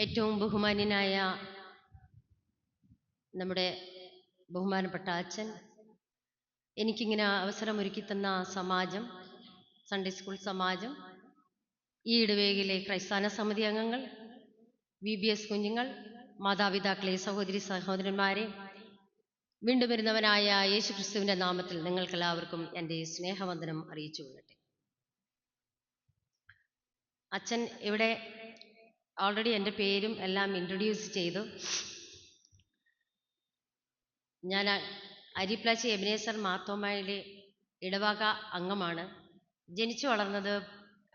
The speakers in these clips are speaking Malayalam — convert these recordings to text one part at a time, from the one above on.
ഏറ്റവും ബഹുമാന്യനായ നമ്മുടെ ബഹുമാനപ്പെട്ട അച്ഛൻ, എനിക്കിങ്ങനെ അവസരം ഒരുക്കി തന്ന സമാജം, സൺഡേ സ്കൂൾ സമാജം, ഈ ഇടവേഗയിലെ ക്രൈസ്തവ സമിതി അംഗങ്ങൾ, VBS കുഞ്ഞുങ്ങൾ, മാതാപിതാക്കളെ, സഹോദരി സഹോദരന്മാരെ, വീണ്ടും വരുന്നവനായ യേശു ക്രിസ്തുവിൻ്റെ നാമത്തിൽ നിങ്ങൾക്കെല്ലാവർക്കും എൻ്റെ സ്നേഹവന്ദനം അറിയിച്ചു കൊള്ളട്ടെ. അച്ഛൻ ഇവിടെ ഓൾറെഡി എൻ്റെ പേരും എല്ലാം ഇൻട്രൊഡ്യൂസ് ചെയ്തു. ഞാൻ അരിപ്ലാച്ചി എബനേസർ മാർത്തോമയിലെ ഇടവക അംഗമാണ്. ജനിച്ചു വളർന്നത്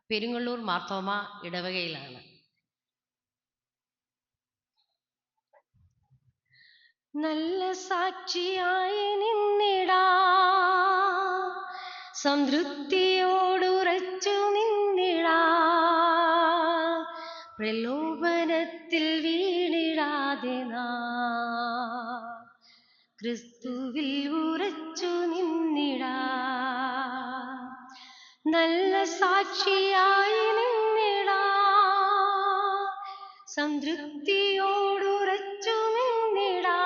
പെരുങ്ങള്ളൂർ മാർത്തോമ ഇടവകയിലാണ്. നല്ല സാക്ഷിയായി നിന്നിടാ, സംതൃപ്തിയോടുറച്ചു നിന്നിടാ, പ്രലോഭനത്തിൽ വീണിടാതെ നാം ക്രിസ്തുവിൽ ഉറച്ചു നിന്നിടാ. നല്ല സാക്ഷിയായി നിന്നിടാ, സംതൃപ്തിയോടുറച്ചു നിന്നിടാ,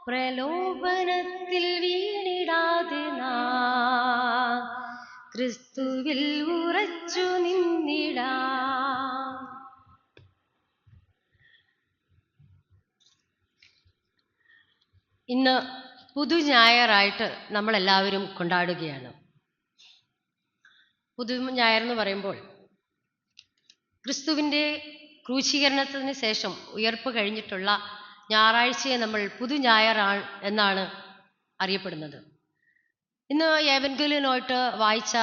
പ്രലോഭനത്തിൽ വീണിടാതെ നാം ക്രിസ്തുവിൽ ഉറച്ചു നിന്നിടാ. ഇന്ന് പുതു ഞായറായിട്ട് നമ്മളെല്ലാവരും കൊണ്ടാടുകയാണ്. പുതു ഞായർ എന്ന് പറയുമ്പോൾ ക്രിസ്തുവിൻ്റെ ക്രൂശീകരണത്തിന് ശേഷം ഉയർപ്പ് കഴിഞ്ഞിട്ടുള്ള ഞായറാഴ്ചയെ നമ്മൾ പുതു ഞായർ എന്നാണ് അറിയപ്പെടുന്നത്. ഇന്ന് ഏവൻഗേലിയനായിട്ട് വായിച്ച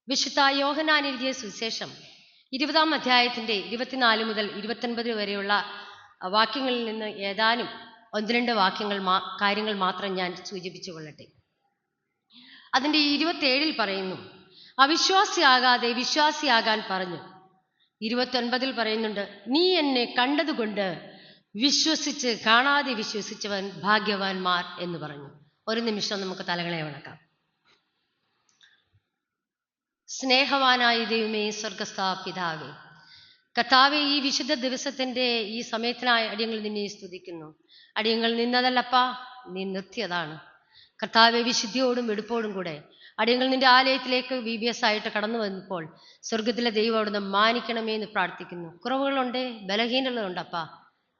വിശുദ്ധ യോഹന്നാൻ എഴുതിയ സുവിശേഷം 20-ാം അധ്യായത്തിൻ്റെ 24 മുതൽ 29 വരെയുള്ള വാക്യങ്ങളിൽ നിന്ന് ഏതാനും 1-2 കാര്യങ്ങൾ മാത്രം ഞാൻ സൂചിപ്പിച്ചു കൊള്ളട്ടെ. അതിൻ്റെ 27 പറയുന്നു, അവിശ്വാസിയാകാതെ വിശ്വാസിയാകാൻ പറഞ്ഞു. 29 പറയുന്നുണ്ട്, നീ എന്നെ കണ്ടതുകൊണ്ട് വിശ്വസിച്ച് കാണാതെ വിശ്വസിച്ചവൻ ഭാഗ്യവാന്മാർ എന്ന് പറഞ്ഞു. ഒരു നിമിഷം നമുക്ക് തലകളെ വണക്കാം. സ്നേഹവാനായ ദൈവമേ, സ്വർഗസ്ഥ പിതാവേ, കർത്താവേ, ഈ വിശുദ്ധ ദിവസത്തിൻ്റെ ഈ സമയത്തിനായി അടിയങ്ങൾ നിന്നെ സ്തുതിക്കുന്നു. അടിയങ്ങൾ നിന്നതല്ലപ്പാ, നീ നിർത്തിയതാണ്. കർത്താവെ, വിശുദ്ധിയോടും വെടുപ്പോടും കൂടെ അടിയങ്ങൾ നിന്റെ ആലയത്തിലേക്ക് VBS ആയിട്ട് കടന്നു വന്നപ്പോൾ സ്വർഗത്തിലെ ദൈവം അവിടുന്ന് മാനിക്കണമേ എന്ന് പ്രാർത്ഥിക്കുന്നു. കുറവുകളുണ്ട്, ബലഹീനതകളുണ്ടപ്പാ,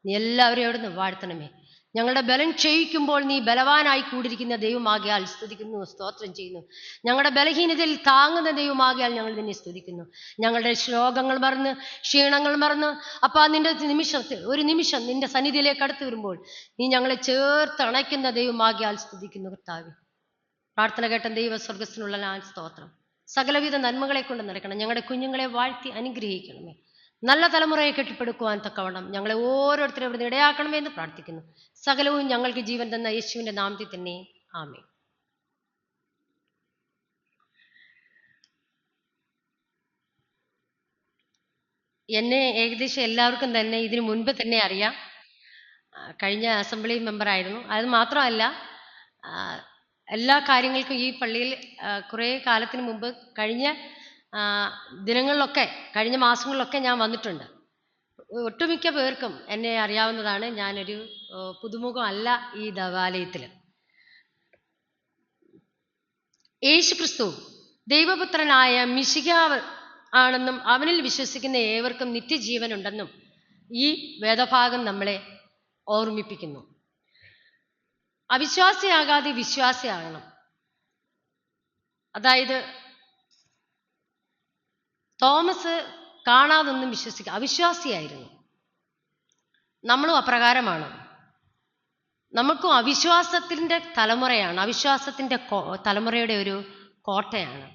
നീ എല്ലാവരെയും അവിടുന്ന് വാഴ്ത്തണമേ. ഞങ്ങളുടെ ബലം ക്ഷയിക്കുമ്പോൾ നീ ബലവാനായി കൂടിയിരിക്കുന്ന ദൈവമാകിയാൽ സ്തുതിക്കുന്നു, സ്തോത്രം ചെയ്യുന്നു. ഞങ്ങളുടെ ബലഹീനതയിൽ താങ്ങുന്ന ദൈവമാകിയാൽ ഞങ്ങൾ നിന്നെ സ്തുതിക്കുന്നു. ഞങ്ങളുടെ ശ്ലോകങ്ങൾ മറന്ന്, ക്ഷീണങ്ങൾ മറന്ന് അപ്പാ, നിന്റെ ഒരു നിമിഷം നിന്റെ സന്നിധിയിലേക്ക് അടുത്ത് വരുമ്പോൾ നീ ഞങ്ങളെ ചേർത്തണയ്ക്കുന്ന ദൈവമാകിയാൽ സ്തുതിക്കുന്നു. കർത്താവേ, പ്രാർത്ഥന കേട്ട ദൈവ സ്വർഗത്തിനുള്ള സ്തോത്രം. സകലവിധ നന്മകളെ കൊണ്ട് നിറയ്ക്കണം. ഞങ്ങളുടെ കുഞ്ഞുങ്ങളെ വാഴ്ത്തി അനുഗ്രഹിക്കണമേ. നല്ല തലമുറയെ കെട്ടിപ്പടുക്കുവാൻ തക്കവണ്ണം ഞങ്ങളെ ഓരോരുത്തരും ഇവിടുന്ന് ഇടയാക്കണമേ എന്ന് പ്രാർത്ഥിക്കുന്നു. സകലവും ഞങ്ങൾക്ക് ജീവൻ തന്ന യേശുവിൻ്റെ നാമത്തിൽ തന്നെ, ആമേൻ. എന്നെ ഏകദേശം എല്ലാവർക്കും തന്നെ ഇതിനു മുൻപ് തന്നെ അറിയാം. കഴിഞ്ഞ അസംബ്ലി മെമ്പറായിരുന്നു. അത് മാത്രമല്ല, എല്ലാ കാര്യങ്ങൾക്കും ഈ പള്ളിയിൽ കുറേ കാലത്തിന് മുമ്പ് കഴിഞ്ഞ ദിനങ്ങളിലൊക്കെ, കഴിഞ്ഞ മാസങ്ങളിലൊക്കെ ഞാൻ വന്നിട്ടുണ്ട്. ഒട്ടുമിക്ക പേർക്കും എന്നെ അറിയാവുന്നതാണ്. ഞാനൊരു പുതുമുഖം അല്ല ഈ ദേവാലയത്തിൽ. യേശു ക്രിസ്തു ദൈവപുത്രനായ മിശിഹാവ് ആണെന്നും അവനിൽ വിശ്വസിക്കുന്ന ഏവർക്കും നിത്യജീവനുണ്ടെന്നും ഈ വേദഭാഗം നമ്മളെ ഓർമ്മിപ്പിക്കുന്നു. അവിശ്വാസിയാകാതെ വിശ്വാസിയാകണം. അതായത് തോമസ് കാണാതൊന്നും വിശ്വസിക്കുക, അവിശ്വാസിയായിരുന്നു. നമ്മളും അപ്രകാരമാണ്. നമുക്കും അവിശ്വാസത്തിൻ്റെ തലമുറയാണ്, അവിശ്വാസത്തിൻ്റെ തലമുറയുടെ ഒരു കോട്ടയാണ്.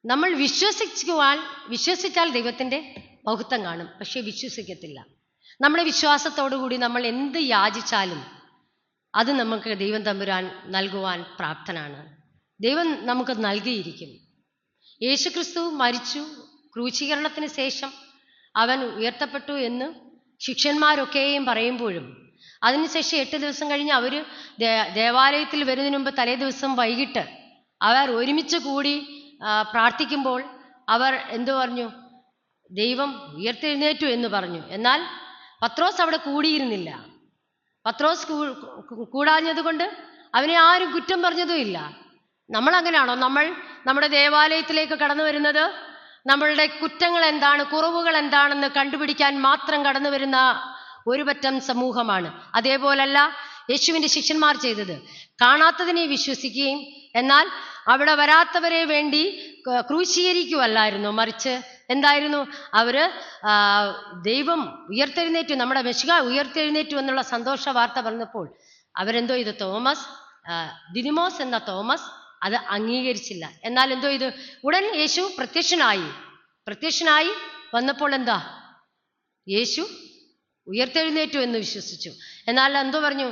നമ്മൾ വിശ്വസിച്ചാൽ ദൈവത്തിൻ്റെ മഹത്വം കാണും. പക്ഷെ വിശ്വസിക്കത്തില്ല. നമ്മുടെ വിശ്വാസത്തോടുകൂടി നമ്മൾ എന്ത് യാചിച്ചാലും അത് നമുക്ക് ദൈവം തമ്പുരാൻ നൽകുവാൻ പ്രാപ്തനാണ്. ദൈവം നമുക്ക് നൽകിയിരിക്കും. യേശുക്രിസ്തു മരിച്ചു, ക്രൂശീകരണത്തിന് ശേഷം അവൻ ഉയർത്തപ്പെട്ടു എന്ന് ശിഷ്യന്മാരൊക്കെയും പറയുമ്പോഴും അതിനുശേഷം 8 ദിവസം കഴിഞ്ഞ് അവർ ദേവാലയത്തിൽ വരുന്നതിന് മുമ്പ് തലേ ദിവസം വൈകിട്ട് അവർ ഒരുമിച്ച് കൂടി പ്രാർത്ഥിക്കുമ്പോൾ അവർ എന്തു പറഞ്ഞു? ദൈവം ഉയർത്തെഴുന്നേറ്റു എന്ന് പറഞ്ഞു. എന്നാൽ പത്രോസ് അവിടെ കൂടിയിരുന്നില്ല. പത്രോസ് കൂടാഞ്ഞത് കൊണ്ട് അവനെ ആരും കുറ്റം പറഞ്ഞതുമില്ല. നമ്മൾ അങ്ങനെയാണോ? നമ്മൾ നമ്മുടെ ദേവാലയത്തിലേക്ക് കടന്നു വരുന്നത് നമ്മളുടെ കുറ്റങ്ങൾ എന്താണ്, കുറവുകൾ എന്താണെന്ന് കണ്ടുപിടിക്കാൻ മാത്രം കടന്നു വരുന്ന ഒരു പറ്റം സമൂഹമാണ്. അതേപോലല്ല യേശുവിൻ്റെ ശിഷ്യന്മാർ ചെയ്തത്. കാണാത്തതിനെ വിശ്വസിക്കുകയും എന്നാൽ അവിടെ വരാത്തവരെ വേണ്ടി ക്രൂശീകരിക്കുവല്ലായിരുന്നു, മറിച്ച് എന്തായിരുന്നു? അവര് ദൈവം ഉയർത്തെഴുന്നേറ്റു, നമ്മുടെ മെശിഹ ഉയർത്തെഴുന്നേറ്റു എന്നുള്ള സന്തോഷ വാർത്ത പറഞ്ഞപ്പോൾ അവരെന്തോ ഇത് ദിദിമോസ് എന്ന തോമസ് അത് അംഗീകരിച്ചില്ല. എന്നാൽ എന്തോ ഇത് ഉടൻ യേശു പ്രത്യക്ഷനായി വന്നപ്പോൾ എന്താ? യേശു ഉയർത്തെഴുന്നേറ്റു എന്ന് വിശ്വസിച്ചു. എന്നാൽ എന്തോ പറഞ്ഞു?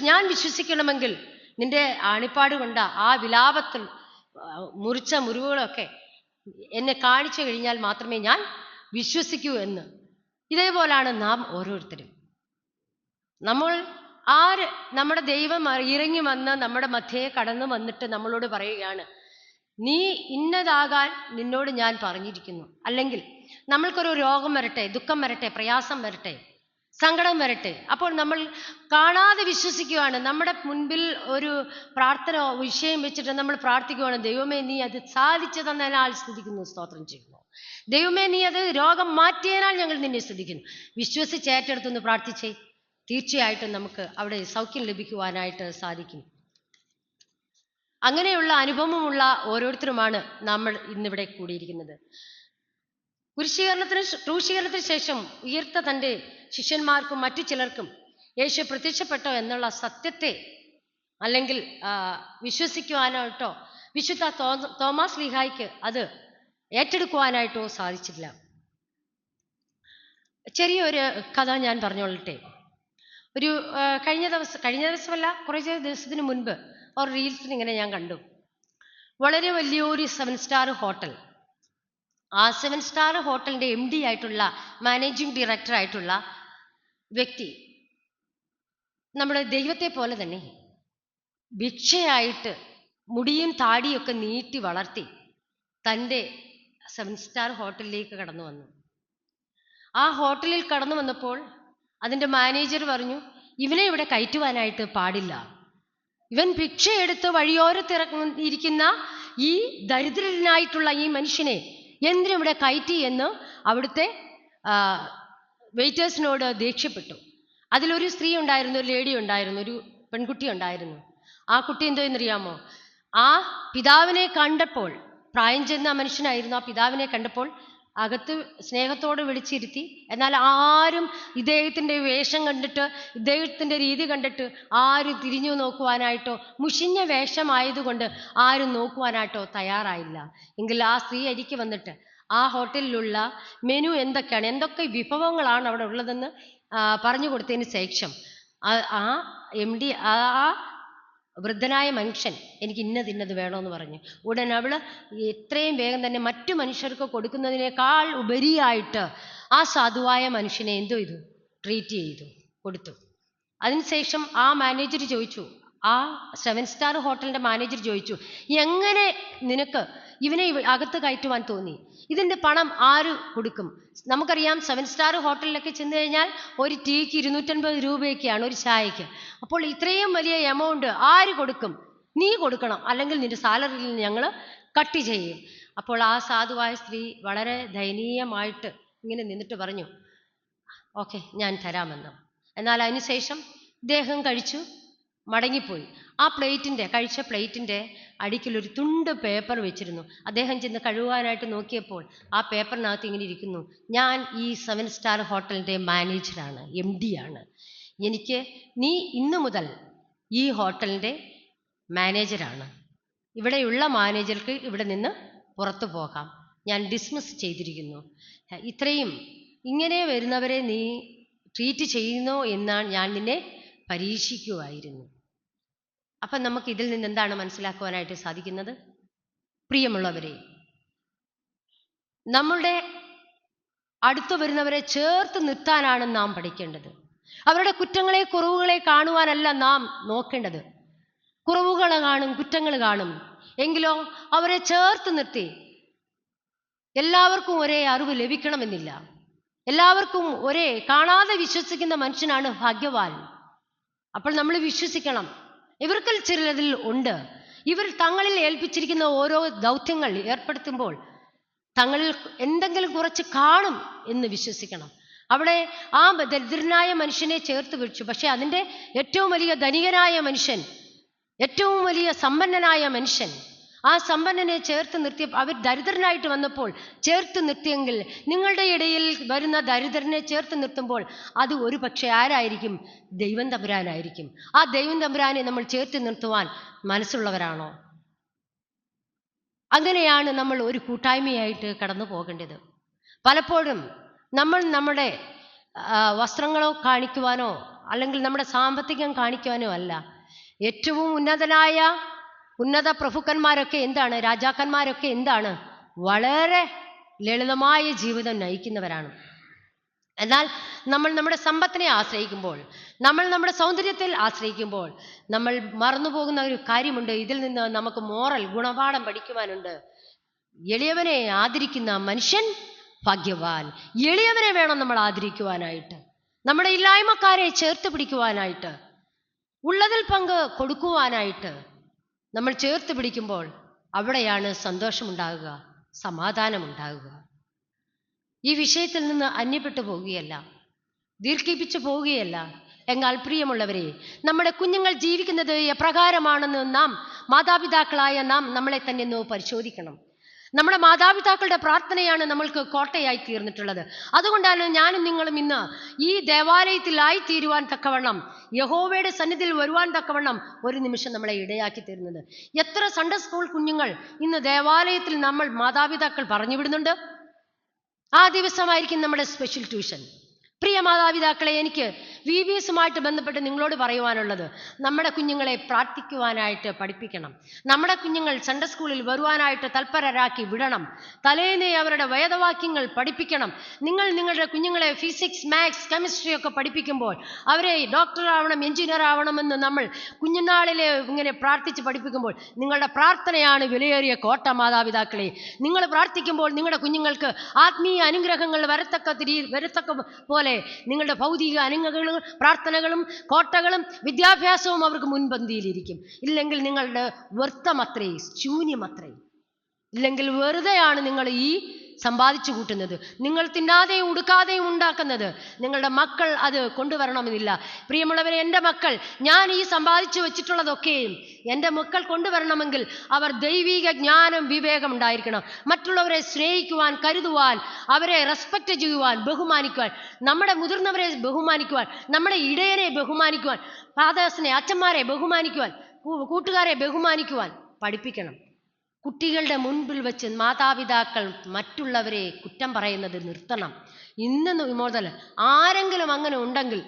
ഞാൻ വിശ്വസിക്കണമെങ്കിൽ നിന്റെ ആണിപ്പാട് കൊണ്ട ആ വിലാപത്തിൽ മുറിച്ച മുറിവുകളൊക്കെ എന്നെ കാണിച്ചു കഴിഞ്ഞാൽ മാത്രമേ ഞാൻ വിശ്വസിക്കൂ എന്ന്. ഇതേപോലാണ് നാം ഓരോരുത്തരും. നമ്മുടെ ദൈവം ഇറങ്ങി വന്ന് നമ്മുടെ മധ്യയെ കടന്നു വന്നിട്ട് നമ്മളോട് പറയുകയാണ്, നീ ഇന്നതാകാൻ നിന്നോട് ഞാൻ പറഞ്ഞിരിക്കുന്നു. അല്ലെങ്കിൽ നമ്മൾക്കൊരു രോഗം വരട്ടെ, ദുഃഖം വരട്ടെ, പ്രയാസം വരട്ടെ, സങ്കടം വരട്ടെ, അപ്പോൾ നമ്മൾ കാണാതെ വിശ്വസിക്കുകയാണ്. നമ്മുടെ മുൻപിൽ ഒരു പ്രാർത്ഥന വിഷയം വെച്ചിട്ട് നമ്മൾ പ്രാർത്ഥിക്കുകയാണ്, ദൈവമേ നീ അത് സാധിച്ചു തന്നതിനാൽ സ്തുതിക്കുന്നു, സ്തോത്രം ചെയ്യുന്നു. ദൈവമേ നീ അത് രോഗം മാറ്റിയതിനാൽ ഞങ്ങൾ നിന്നെ സ്തുതിക്കുന്നു. വിശ്വസിച്ച് ഏറ്റെടുത്തൊന്ന് പ്രാർത്ഥിച്ചേ, തീർച്ചയായിട്ടും നമുക്ക് അവിടെ സൗഖ്യം ലഭിക്കുവാനായിട്ട് സാധിക്കും. അങ്ങനെയുള്ള അനുഭവമുള്ള ഓരോരുത്തരുമാണ് നമ്മൾ ഇന്നിവിടെ കൂടിയിരിക്കുന്നത്. ക്രൂശീകരണത്തിന് ശേഷം ഉയർത്ത തൻ്റെ ശിഷ്യന്മാർക്കും മറ്റു ചിലർക്കും യേശു പ്രത്യക്ഷപ്പെട്ടോ എന്നുള്ള സത്യത്തെ അല്ലെങ്കിൽ വിശ്വസിക്കുവാനായിട്ടോ വിശുദ്ധ തോമാസ് ലീഹായ്ക്ക് അത് ഏറ്റെടുക്കുവാനായിട്ടോ സാധിച്ചില്ല. ചെറിയൊരു കഥ ഞാൻ പറഞ്ഞോളട്ടെ. കഴിഞ്ഞ ദിവസമല്ല, കുറച്ച് ദിവസത്തിന് മുൻപ് ഒരു റീൽസിൽ ഇങ്ങനെ ഞാൻ കണ്ടു. വളരെ വലിയൊരു 7 സ്റ്റാർ ഹോട്ടൽ, ആ 7 സ്റ്റാർ ഹോട്ടലിൻ്റെ MD ആയിട്ടുള്ള, മാനേജിങ് ഡയറക്ടർ ആയിട്ടുള്ള വ്യക്തി നമ്മുടെ ദൈവത്തെ പോലെ തന്നെ ഭിക്ഷയായിട്ട് മുടിയും താടിയൊക്കെ നീട്ടി വളർത്തി തൻ്റെ 7 സ്റ്റാർ ഹോട്ടലിലേക്ക് കടന്നു വന്നു. ആ ഹോട്ടലിൽ കടന്നു വന്നപ്പോൾ അതിൻ്റെ മാനേജർ പറഞ്ഞു, ഇവനെ ഇവിടെ കയറ്റുവാനായിട്ട് പാടില്ല. ഇവൻ ഭിക്ഷയെടുത്ത് വഴിയോരത്തിറങ്ങിയിരിക്കുന്ന ഈ ദരിദ്രനായിട്ടുള്ള ഈ മനുഷ്യനെ എന്തിനും ഇവിടെ കയറ്റി എന്ന് അവിടുത്തെ വെയിറ്റേഴ്സിനോട് ദേഷ്യപ്പെട്ടു. അതിലൊരു സ്ത്രീ ഉണ്ടായിരുന്നു, ഒരു ലേഡി ഉണ്ടായിരുന്നു, ഒരു പെൺകുട്ടി ഉണ്ടായിരുന്നു. ആ കുട്ടി എന്തോ എന്നറിയാമോ? ആ പിതാവിനെ കണ്ടപ്പോൾ, പ്രായം ചെന്ന മനുഷ്യനായിരുന്നു, ആ പിതാവിനെ കണ്ടപ്പോൾ അകത്ത് സ്നേഹത്തോട് വിളിച്ചിരുത്തി. എന്നാൽ ആരും ഇദ്ദേഹത്തിൻ്റെ വേഷം കണ്ടിട്ട്, ഇദ്ദേഹത്തിൻ്റെ രീതി കണ്ടിട്ട് ആരും തിരിഞ്ഞു നോക്കുവാനായിട്ടോ, മുഷിഞ്ഞ വേഷമായതുകൊണ്ട് ആരും നോക്കുവാനായിട്ടോ തയ്യാറായില്ല. എങ്കിൽ ആ സ്ത്രീ അരിക്ക് വന്നിട്ട് ആ ഹോട്ടലിലുള്ള മെനു എന്തൊക്കെ വിഭവങ്ങളാണ് അവിടെ ഉള്ളതെന്ന് പറഞ്ഞു കൊടുത്തതിന് ശേഷം ആ MD, ആ വൃദ്ധനായ മനുഷ്യൻ എനിക്ക് ഇന്നത് വേണമെന്ന് പറഞ്ഞു. ഉടൻ അവള് എത്രയും വേഗം തന്നെ മറ്റു മനുഷ്യർക്ക് കൊടുക്കുന്നതിനേക്കാൾ ഉപരിയായിട്ട് ആ സാധുവായ മനുഷ്യനെ എന്തോ ചെയ്തു, ട്രീറ്റ് ചെയ്തു, കൊടുത്തു. അതിനുശേഷം ആ മാനേജർ ചോദിച്ചു, ആ 7 സ്റ്റാർ ഹോട്ടലിൻ്റെ മാനേജർ ചോദിച്ചു, എങ്ങനെ നിനക്ക് ഇവനെ അകത്ത് കയറ്റുവാൻ തോന്നി? ഇതിൻ്റെ പണം ആര് കൊടുക്കും? നമുക്കറിയാം 7 സ്റ്റാർ ഹോട്ടലിലൊക്കെ ചെന്ന് കഴിഞ്ഞാൽ ഒരു ടീക്ക് 250 രൂപയൊക്കെയാണ്, ഒരു ചായക്ക്. അപ്പോൾ ഇത്രയും വലിയ എമൗണ്ട് ആര് കൊടുക്കും? നീ കൊടുക്കണം, അല്ലെങ്കിൽ നിന്റെ സാലറിയിൽ ഞങ്ങൾ കട്ട് ചെയ്യും. അപ്പോൾ ആ സാധുവായ സ്ത്രീ വളരെ ദയനീയമായിട്ട് ഇങ്ങനെ നിന്നിട്ട് പറഞ്ഞു, ഓക്കെ ഞാൻ തരാമെന്ന്. എന്നാൽ അതിനുശേഷം ഇദ്ദേഹം കഴിച്ചു മടങ്ങിപ്പോയി. ആ കഴിച്ച പ്ലേറ്റിൻ്റെ അടിക്കിലൊരു തുണ്ട് പേപ്പർ വെച്ചിരുന്നു. അദ്ദേഹം ചെന്ന് കഴുകാനായിട്ട് നോക്കിയപ്പോൾ ആ പേപ്പറിനകത്ത് ഇങ്ങനെ ഇരിക്കുന്നു, ഞാൻ ഈ 7 സ്റ്റാർ ഹോട്ടലിൻ്റെ മാനേജറാണ്, MD ആണ്. നീ ഇന്നു മുതൽ ഈ ഹോട്ടലിൻ്റെ മാനേജറാണ്. ഇവിടെയുള്ള മാനേജർക്ക് ഇവിടെ നിന്ന് പുറത്തു പോകാം, ഞാൻ ഡിസ്മിസ് ചെയ്തിരിക്കുന്നു. ഇത്രയും ഇങ്ങനെ വരുന്നവരെ നീ ട്രീറ്റ് ചെയ്യുന്നോ എന്നാണ് ഞാൻ നിന്നെ പരീക്ഷിക്കുമായിരുന്നു. അപ്പം നമുക്ക് ഇതിൽ നിന്ന് എന്താണ് മനസ്സിലാക്കുവാനായിട്ട് സാധിക്കുന്നത്? പ്രിയമുള്ളവരെ, നമ്മളുടെ അടുത്തു വരുന്നവരെ ചേർത്ത് നിർത്താനാണ് നാം പഠിക്കേണ്ടത്. അവരുടെ കുറ്റങ്ങളെ കുറവുകളെ കാണുവാനല്ല നാം നോക്കേണ്ടത്. കുറവുകൾ കാണും, കുറ്റങ്ങൾ കാണും, എങ്കിലോ അവരെ ചേർത്ത് നിർത്തി എല്ലാവർക്കും ഒരേ അറിവ് ലഭിക്കണമെന്നില്ല. എല്ലാവർക്കും ഒരേ കാണാതെ വിശ്വസിക്കുന്ന മനുഷ്യനാണ് ഭാഗ്യവാൻ. അപ്പോൾ നമ്മൾ വിശ്വസിക്കണം, ഇവർക്കിൽ ചിലതിൽ ഉണ്ട്. ഇവർ തങ്ങളിൽ ഏൽപ്പിച്ചിരിക്കുന്ന ഓരോ ദൗത്യങ്ങൾ ഏർപ്പെടുത്തുമ്പോൾ തങ്ങളിൽ എന്തെങ്കിലും കുറച്ച് കാണും എന്ന് വിശ്വസിക്കണം. അവിടെ ആ ദരിദ്രനായ മനുഷ്യനെ ചേർത്ത് പിടിച്ചു. പക്ഷെ അതിൻ്റെ ഏറ്റവും വലിയ ധനികനായ മനുഷ്യൻ, ഏറ്റവും വലിയ സമ്പന്നനായ മനുഷ്യൻ, ആ സമ്പന്നനെ ചേർത്ത് നിർത്തിയ, അവർ ദരിദ്രനായിട്ട് വന്നപ്പോൾ ചേർത്ത് നിർത്തിയെങ്കിൽ, നിങ്ങളുടെ ഇടയിൽ വരുന്ന ദരിദ്രനെ ചേർത്ത് നിർത്തുമ്പോൾ അത് ഒരു പക്ഷേ ആരായിരിക്കും? ദൈവം തമ്പുരാനായിരിക്കും. ആ ദൈവം തമ്പുരാനെ നമ്മൾ ചേർത്ത് നിർത്തുവാൻ മനസ്സുള്ളവരാണോ? അങ്ങനെയാണ് നമ്മൾ ഒരു കൂട്ടായ്മയായിട്ട് കടന്നു പോകേണ്ടത്. പലപ്പോഴും നമ്മൾ നമ്മുടെ വസ്ത്രങ്ങളോ കാണിക്കുവാനോ അല്ലെങ്കിൽ നമ്മുടെ സാമ്പത്തികം കാണിക്കുവാനോ അല്ല. ഏറ്റവും ഉന്നത പ്രഭുക്കന്മാരൊക്കെ എന്താണ്? രാജാക്കന്മാരൊക്കെ എന്താണ്? വളരെ ലളിതമായ ജീവിതം നയിക്കുന്നവരാണ്. എന്നാൽ നമ്മൾ നമ്മുടെ സമ്പത്തിനെ ആശ്രയിക്കുമ്പോൾ, നമ്മൾ നമ്മുടെ സൗന്ദര്യത്തിൽ ആശ്രയിക്കുമ്പോൾ നമ്മൾ മറന്നുപോകുന്ന ഒരു കാര്യമുണ്ട്. ഇതിൽ നിന്ന് നമുക്ക് ഗുണപാഠം പഠിക്കുവാനുണ്ട്. എളിയവനെ ആദരിക്കുന്ന മനുഷ്യൻ ഭാഗ്യവാൻ. എളിയവനെ വേണം നമ്മൾ ആദരിക്കുവാനായിട്ട്, നമ്മുടെ ഇല്ലായ്മക്കാരെ ചേർത്ത് പിടിക്കുവാനായിട്ട്, ഉള്ളതിൽ പങ്ക് കൊടുക്കുവാനായിട്ട് നമ്മൾ ചേർത്ത് പിടിക്കുമ്പോൾ അവിടെയാണ് സന്തോഷമുണ്ടാകുക, സമാധാനമുണ്ടാകുക. ഈ വിഷയത്തിൽ നിന്ന് അന്യപ്പെട്ടു പോവുകയല്ല, ദീർഘിപ്പിച്ചു പോവുകയല്ല. എന്നാൽ പ്രിയമുള്ളവരെ, നമ്മുടെ കുഞ്ഞുങ്ങൾ ജീവിക്കുന്നത് എപ്രകാരമാണെന്ന് നാം മാതാപിതാക്കളായ നാം നമ്മളെ തന്നെ ഒന്ന് പരിശോധിക്കണം. നമ്മുടെ മാതാപിതാക്കളുടെ പ്രാർത്ഥനയാണ് നമ്മൾക്ക് കോട്ടയായി തീർന്നിട്ടുള്ളത്. അതുകൊണ്ടാണ് ഞാനും നിങ്ങളും ഇന്ന് ഈ ദേവാലയത്തിലായി തീരുവാൻ തക്കവണ്ണം, യഹോവയുടെ സന്നിധിയിൽ വരുവാൻ തക്കവണ്ണം ഒരു നിമിഷം നമ്മളെ ഇടയാക്കി തീരുന്നത്. എത്ര സൺഡേ സ്കൂൾ കുഞ്ഞുങ്ങൾ ഇന്ന് ദേവാലയത്തിൽ നമ്മൾ മാതാപിതാക്കൾ പറഞ്ഞു വിടുന്നുണ്ട്. ആ ദിവസമായിരിക്കും നമ്മുടെ സ്പെഷ്യൽ ട്യൂഷൻ. പ്രിയ മാതാപിതാക്കളെ, എനിക്ക് VBSുമായിട്ട് ബന്ധപ്പെട്ട് നിങ്ങളോട് പറയുവാനുള്ളത്, നമ്മുടെ കുഞ്ഞുങ്ങളെ പ്രാർത്ഥിക്കുവാനായിട്ട് പഠിപ്പിക്കണം. നമ്മുടെ കുഞ്ഞുങ്ങൾ സൺഡേ സ്കൂളിൽ വരുവാനായിട്ട് തൽപരരാക്കി വിടണം. തലേന്നേ അവരുടെ വേദവാക്യങ്ങൾ പഠിപ്പിക്കണം. നിങ്ങളുടെ കുഞ്ഞുങ്ങളെ ഫിസിക്സ്, മാത്സ്, കെമിസ്ട്രി ഒക്കെ പഠിപ്പിക്കുമ്പോൾ അവരെ ഡോക്ടറാവണം, എഞ്ചിനീയർ ആവണമെന്ന് നമ്മൾ കുഞ്ഞുനാളിലെ ഇങ്ങനെ പ്രാർത്ഥിച്ച് പഠിപ്പിക്കുമ്പോൾ നിങ്ങളുടെ പ്രാർത്ഥനയാണ് വിലയേറിയ കോട്ട. മാതാപിതാക്കളെ, നിങ്ങൾ പ്രാർത്ഥിക്കുമ്പോൾ നിങ്ങളുടെ കുഞ്ഞുങ്ങൾക്ക് ആത്മീയ അനുഗ്രഹങ്ങൾ വരത്തക്ക പോലെ നിങ്ങളുടെ ഭൗതിക അനുഗ്രഹങ്ങളും പ്രാർത്ഥനകളും കോട്ടകളും വിദ്യാഭ്യാസവും അവർക്ക് മുൻപന്തിയിലിരിക്കും. ഇല്ലെങ്കിൽ നിങ്ങളുടെ വ്യർത്ഥമത്രേ, ശൂന്യമത്രേ. ഇല്ലെങ്കിൽ വെറുതെയാണ് നിങ്ങൾ ഈ സമ്പാദിച്ചു കൂട്ടുന്നത്. നിങ്ങൾ തിന്നാതെയും ഉടുക്കാതെയും ഉണ്ടാക്കുന്നത്. നിങ്ങളുടെ മക്കൾ അത് കൊണ്ടുവരണമെന്നില്ല. പ്രിയമുള്ളവരെ, എൻ്റെ മക്കൾ, ഞാൻ ഈ സമ്പാദിച്ചു വെച്ചിട്ടുള്ളതൊക്കെയും എൻ്റെ മക്കൾ കൊണ്ടുവരണമെങ്കിൽ അവർ ദൈവിക ജ്ഞാനം, വിവേകം ഉണ്ടായിരിക്കണം. മറ്റുള്ളവരെ സ്നേഹിക്കുവാൻ, കരുതുവാൻ, അവരെ റെസ്പെക്റ്റ് ചെയ്യുവാൻ, ബഹുമാനിക്കുവാൻ, നമ്മുടെ മുതിർന്നവരെ ബഹുമാനിക്കുവാൻ, നമ്മുടെ ഇടയനെ ബഹുമാനിക്കുവാൻ, ഫാദേഴ്സിനെ, അച്ഛന്മാരെ ബഹുമാനിക്കുവാൻ, കൂട്ടുകാരെ ബഹുമാനിക്കുവാൻ പഠിപ്പിക്കണം. കുട്ടികളുടെ മുൻപിൽ വെച്ച് മാതാപിതാക്കൾ മറ്റുള്ളവരെ കുറ്റം പറയുന്നത് നിർത്തണം. ഇന്ന് മുതൽ ആരെങ്കിലും അങ്ങനെ ഉണ്ടെങ്കിൽ,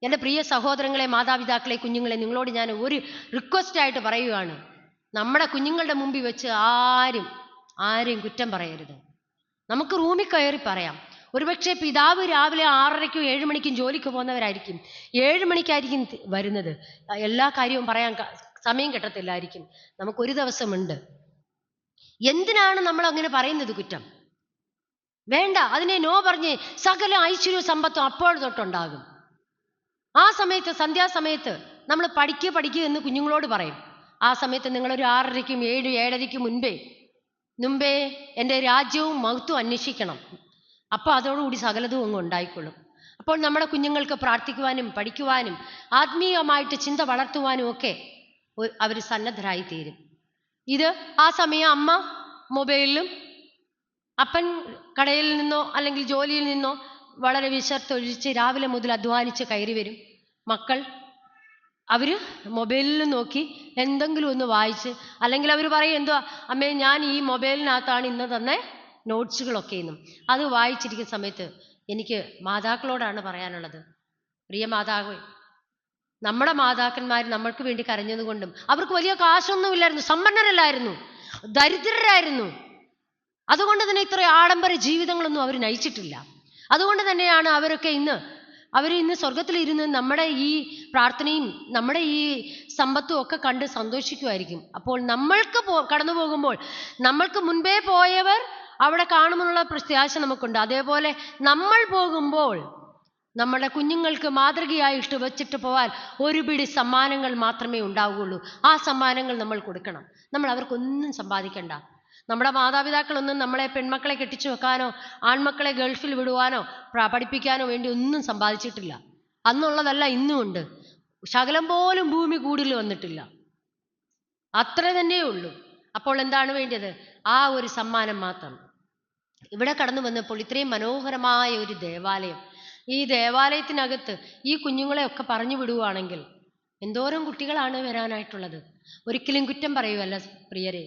എൻ്റെ പ്രിയ സഹോദരങ്ങളെ, മാതാപിതാക്കളെ, കുഞ്ഞുങ്ങളെ, നിങ്ങളോട് ഞാൻ ഒരു റിക്വസ്റ്റായിട്ട് പറയുകയാണ്. നമ്മുടെ കുഞ്ഞുങ്ങളുടെ മുമ്പിൽ വെച്ച് ആരും കുറ്റം പറയരുത്. നമുക്ക് റൂമിൽ കയറി പറയാം. ഒരുപക്ഷെ പിതാവ് രാവിലെ 6:30ക്കും 7 മണിക്കും ജോലിക്ക് പോകുന്നവരായിരിക്കും. 7 മണിക്കായിരിക്കും വരുന്നത്. എല്ലാ കാര്യവും പറയാൻ സമയം കിട്ടത്തില്ലായിരിക്കും. നമുക്കൊരു ദിവസമുണ്ട്. എന്തിനാണ് നമ്മൾ അങ്ങനെ പറയുന്നത് കുറ്റം? വേണ്ട, അതിനെ നോ പറഞ്ഞ് സകല ഐശ്വര്യവും സമ്പത്തും അപ്പോൾ തൊട്ടുണ്ടാകും. ആ സമയത്ത്, സന്ധ്യാസമയത്ത് നമ്മൾ പഠിക്കുക എന്ന് കുഞ്ഞുങ്ങളോട് പറയും. ആ സമയത്ത് നിങ്ങളൊരു 6:30ക്കും 7-7:30ക്കും മുമ്പേ എൻ്റെ രാജ്യവും മഹത്വവും അന്വേഷിക്കണം. അപ്പോൾ അതോടുകൂടി സകലതും അങ്ങ് ഉണ്ടായിക്കൊള്ളും. അപ്പോൾ നമ്മുടെ കുഞ്ഞുങ്ങൾക്ക് പ്രാർത്ഥിക്കുവാനും പഠിക്കുവാനും ആത്മീയമായിട്ട് ചിന്ത വളർത്തുവാനും ഒക്കെ അവർ സന്നദ്ധരായി തീരും. ഇത് ആ സമയം അമ്മ മൊബൈലിലും, അപ്പൻ കടയിൽ നിന്നോ അല്ലെങ്കിൽ ജോലിയിൽ നിന്നോ വളരെ വിശർത്തൊഴിച്ച് രാവിലെ മുതൽ അധ്വാനിച്ച് കയറി വരും. മക്കൾ അവർ മൊബൈലിൽ നോക്കി എന്തെങ്കിലും ഒന്ന് വായിച്ച്, അല്ലെങ്കിൽ അവർ പറയും, എന്തുവാ അമ്മേ, ഞാൻ ഈ മൊബൈലിനകത്താണ് ഇന്ന് തന്നെ നോട്ട്സുകളൊക്കെ എന്നും. അത് വായിച്ചിരിക്കുന്ന സമയത്ത് എനിക്ക് മാതാക്കളോടാണ് പറയാനുള്ളത്. പ്രിയ മാതാവേ, നമ്മുടെ മാതാക്കന്മാർ നമ്മൾക്ക് വേണ്ടി കരഞ്ഞതുകൊണ്ടും, അവർക്ക് വലിയ കാശൊന്നുമില്ലായിരുന്നു, സമ്പന്നരല്ലായിരുന്നു, ദരിദ്രരായിരുന്നു. അതുകൊണ്ട് തന്നെ ഇത്ര ആഡംബര ജീവിതങ്ങളൊന്നും അവർ നയിച്ചിട്ടില്ല. അതുകൊണ്ട് തന്നെയാണ് അവരൊക്കെ ഇന്ന് സ്വർഗത്തിലിരുന്ന് നമ്മുടെ ഈ പ്രാർത്ഥനയും നമ്മുടെ ഈ സമ്പത്തും ഒക്കെ കണ്ട് സന്തോഷിക്കുമായിരിക്കും. അപ്പോൾ നമ്മൾക്ക് കടന്നു പോകുമ്പോൾ, നമ്മൾക്ക് മുൻപേ പോയവർ അവിടെ കാണുമെന്നുള്ള പ്രത്യാശ നമുക്കുണ്ട്. അതേപോലെ നമ്മൾ പോകുമ്പോൾ നമ്മുടെ കുഞ്ഞുങ്ങൾക്ക് മാതൃകയായിട്ട് വെച്ചിട്ട് പോകാൻ ഒരു പിടി സമ്മാനങ്ങൾ മാത്രമേ ഉണ്ടാവുകയുള്ളൂ. ആ സമ്മാനങ്ങൾ നമ്മൾ കൊടുക്കണം. നമ്മൾ അവർക്കൊന്നും സമ്പാദിക്കണ്ട. നമ്മുടെ മാതാപിതാക്കളൊന്നും നമ്മളെ പെൺമക്കളെ കെട്ടിച്ചു വെക്കാനോ ആൺമക്കളെ ഗൾഫിൽ വിടുവാനോ പഠിപ്പിക്കാനോ വേണ്ടി ഒന്നും സമ്പാദിച്ചിട്ടില്ല. അന്നുള്ളതല്ല ഇന്നും ഉണ്ട്. ശകലം പോലും ഭൂമി കൂടുതൽ വന്നിട്ടില്ല. അത്ര തന്നെയേ ഉള്ളൂ. അപ്പോൾ എന്താണ് വേണ്ടത്? ആ ഒരു സമ്മാനം മാത്രം. ഇവിടെ കടന്നു വന്നപ്പോൾ ഇത്രയും മനോഹരമായ ഒരു ദേവാലയം, ഈ ദേവാലയത്തിനകത്ത് ഈ കുഞ്ഞുങ്ങളെ ഒക്കെ പറഞ്ഞു വിടുവാണെങ്കിൽ എന്തോരം കുട്ടികളാണ് വരാനായിട്ടുള്ളത്. ഒരിക്കലും കുറ്റം പറയുവല്ല പ്രിയരെ,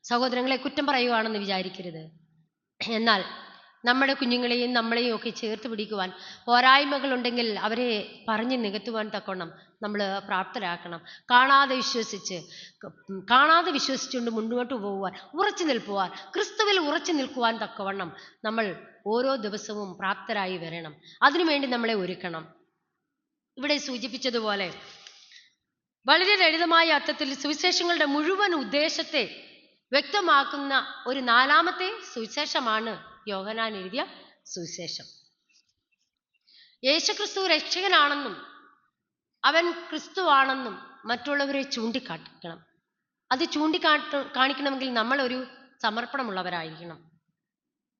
സഹോദരങ്ങളെ കുറ്റം പറയുവാണെന്ന് വിചാരിക്കരുത്. എന്നാൽ നമ്മുടെ കുഞ്ഞുങ്ങളെയും നമ്മളെയും ഒക്കെ ചേർത്ത് പിടിക്കുവാൻ പോരായ്മകളുണ്ടെങ്കിൽ അവരെ പറഞ്ഞ് നികത്തുവാൻ തക്കവണ്ണം നമ്മൾ പ്രാപ്തരാക്കണം. കാണാതെ വിശ്വസിച്ചുകൊണ്ട് മുന്നോട്ട് പോകുവാൻ, ഉറച്ചു നിൽക്കുവാൻ, ക്രിസ്തുവിൽ ഉറച്ചു നിൽക്കുവാൻ തക്കവണ്ണം നമ്മൾ ഓരോ ദിവസവും പ്രാപ്തരായി വരണം. അതിനുവേണ്ടി നമ്മളെ ഒരുക്കണം. ഇവിടെ സൂചിപ്പിച്ചതുപോലെ വളരെ ലളിതമായ അർത്ഥത്തിൽ സുവിശേഷങ്ങളുടെ മുഴുവൻ ഉദ്ദേശത്തെ വ്യക്തമാക്കുന്ന ഒരു 4ാമത്തെ സുവിശേഷമാണ് യോഹന്നാൻ എഴുതിയ സുവിശേഷം. യേശുക്രിസ്തു രക്ഷകനാണെന്നും അവൻ ക്രിസ്തുവാണെന്നും മറ്റുള്ളവരെ ചൂണ്ടിക്കാണിക്കണം. അത് കാണിക്കണമെങ്കിൽ നമ്മൾ ഒരു സമർപ്പണമുള്ളവരായിരിക്കണം.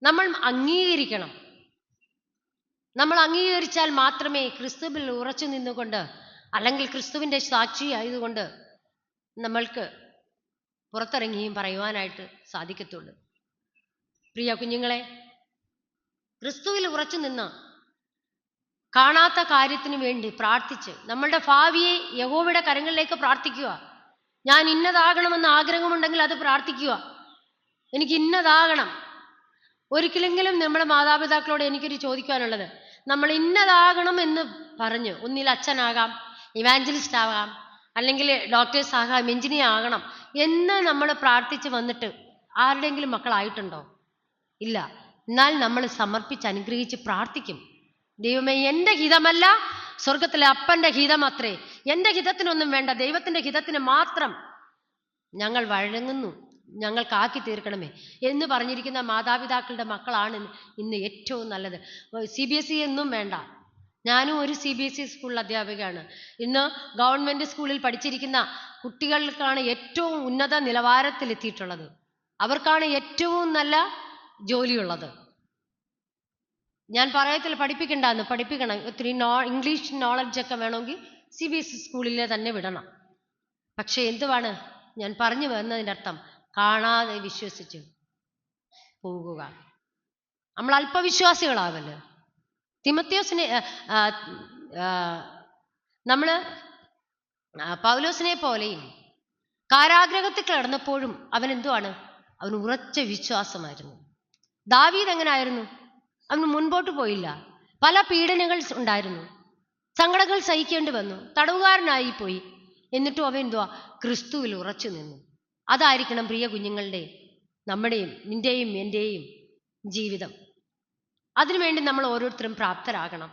നമ്മൾ അംഗീകരിക്കണം. നമ്മൾ അംഗീകരിച്ചാൽ മാത്രമേ ക്രിസ്തുവിൽ ഉറച്ചു നിന്നുകൊണ്ട്, അല്ലെങ്കിൽ ക്രിസ്തുവിൻ്റെ സാക്ഷിയായതുകൊണ്ട് നമ്മൾക്ക് പുറത്തിറങ്ങിയും പറയുവാനായിട്ട് സാധിക്കത്തുള്ളൂ. പ്രിയ കുഞ്ഞുങ്ങളെ, ക്രിസ്തുവിൽ ഉറച്ചു നിന്ന് കാണാത്ത കാര്യത്തിന് വേണ്ടി പ്രാർത്ഥിച്ച് നമ്മളുടെ ഭാവിയെ യഹോവയുടെ കരങ്ങളിലേക്ക് പ്രാർത്ഥിക്കുക. ഞാൻ ഇന്നതാകണമെന്ന് ആഗ്രഹമുണ്ടെങ്കിൽ അത് പ്രാർത്ഥിക്കുക. എനിക്ക് ഇന്നതാകണം. ഒരിക്കലെങ്കിലും നമ്മുടെ മാതാപിതാക്കളോട് എനിക്കൊരു ചോദിക്കാനുള്ളത്, നമ്മൾ ഇന്നതാകണം എന്ന് പറഞ്ഞ് ഒന്നിൽ അച്ഛനാകാം, ഇവാഞ്ചലിസ്റ്റ് ആകാം, അല്ലെങ്കിൽ ഡോക്ടേഴ്സ് ആകാം, എഞ്ചിനീയർ ആകണം എന്ന് നമ്മൾ പ്രാർത്ഥിച്ച് വന്നിട്ട് ആരുടെയെങ്കിലും മക്കളായിട്ടുണ്ടോ? ഇല്ല. എന്നാൽ നമ്മൾ സമർപ്പിച്ച് അനുഗ്രഹിച്ച് പ്രാർത്ഥിക്കും. ദൈവമേ, എൻ്റെ ഹിതമല്ല സ്വർഗത്തിലെ അപ്പൻ്റെ ഹിതം അത്രേ, എൻ്റെ ഹിതത്തിനൊന്നും വേണ്ട, ദൈവത്തിൻ്റെ ഹിതത്തിന് മാത്രം ഞങ്ങൾ വഴങ്ങുന്നു, ഞങ്ങൾക്കാക്കി തീർക്കണമേ എന്ന് പറഞ്ഞിരിക്കുന്ന മാതാപിതാക്കളുടെ മക്കളാണ് ഇന്ന് ഏറ്റവും നല്ലത്. CBSE ഒന്നും വേണ്ട. ഞാനും ഒരു CBSE സ്കൂളിൽ അധ്യാപികയാണ്. ഇന്ന് ഗവൺമെൻറ് സ്കൂളിൽ പഠിച്ചിരിക്കുന്ന കുട്ടികൾക്കാണ് ഏറ്റവും ഉന്നത നിലവാരത്തിലെത്തിയിട്ടുള്ളത്. അവർക്കാണ് ഏറ്റവും നല്ല ജോലിയുള്ളത്. ഞാൻ പറയത്തില്ല പഠിപ്പിക്കണം. ഒത്തിരി ഇംഗ്ലീഷ് നോളജൊക്കെ വേണമെങ്കിൽ CBSE സ്കൂളിൽ തന്നെ വിടണം. പക്ഷെ എന്തുവാണ് ഞാൻ പറഞ്ഞു വരുന്നതിൻ്റെ അർത്ഥം? കാണാതെ വിശ്വസിച്ച് പോകുക. നമ്മൾ അല്പവിശ്വാസികളാവല്ലോ. തിമോത്തിയോസിനെ നമ്മൾ പൗലോസിനെ പോലെയും കാരാഗ്രഹത്തിൽ കിടന്നപ്പോഴും അവൻ എന്തുവാണ്? അവന് ഉറച്ച വിശ്വാസമായിരുന്നു. ദാവീദ് എങ്ങനായിരുന്നു? അവന് മുൻപോട്ട് പോയില്ല. പല പീഡനങ്ങൾ ഉണ്ടായിരുന്നു, സങ്കടങ്ങൾ സഹിക്കേണ്ടി വന്നു, തടവുകാരനായി പോയി. എന്നിട്ടും അവൻ എന്തുവാ? ക്രിസ്തുവിൽ ഉറച്ചു നിന്നു. അതായിരിക്കണം പ്രിയ കുഞ്ഞുങ്ങളുടെ, നമ്മുടെയും നിൻ്റെയും എൻ്റെയും ജീവിതം. അതിനുവേണ്ടി നമ്മൾ ഓരോരുത്തരും പ്രാപ്തരാകണം.